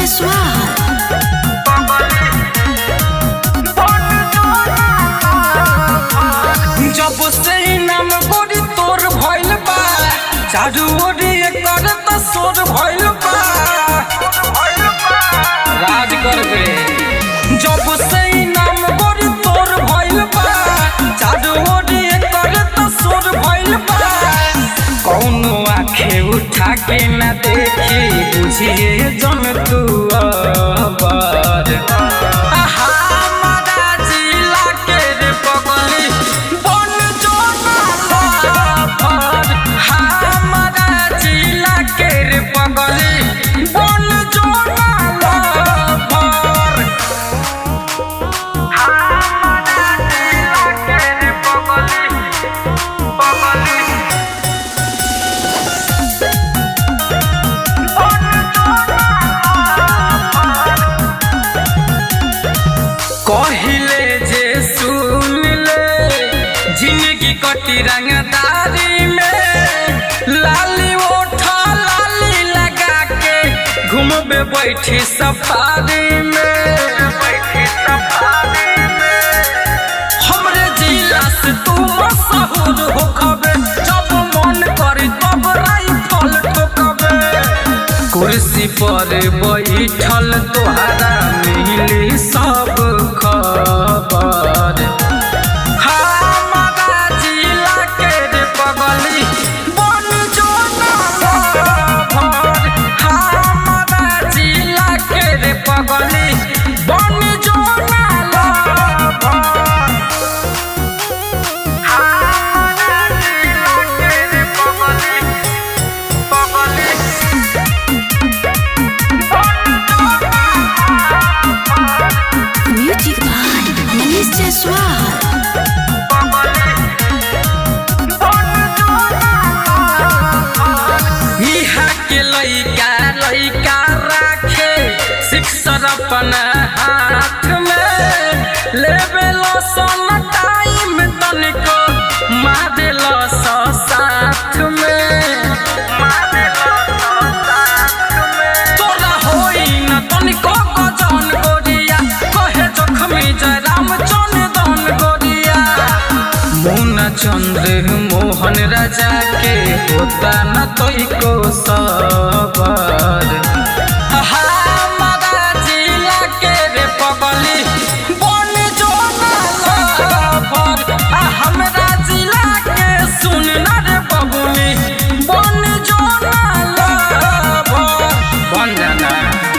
ce soir. जब से नाम गोरी तोर भइल बा चारू ओरी एकर त सोर भइल बा राज कर दे। जब से नाम गोरी तोर भइल बा चारू ओरी एकर त सोर भइल बा कौनो आँखे उठा के ना देखी बुझिए जन तू अबर कहिले जे सुन ले जिंदगी कटी रंगदारी में लाली ओठा लाली लगा के घूमबे बैठी सफारी में हमरे जिला से तू मशहूर होखबे जब मन करी तब राइफल ठोकबे कुर्सी पर बैठल तोहरा मिली सब खबर हमारा जिला के रे पगली बन जो भर हमारा जिला के रे पगली बन जो Music by Manish ce soir. के लइका लइका राखे सिक्सर अपन हाथ में लेवे सन टाइम तनिको मारेल साथ में तोरा होई न तनिको गजन गोरिया कहे जखमी जयराम चंदन गोरिया मुन्ना चंद्र मोहन राजा के होता न तो को सबर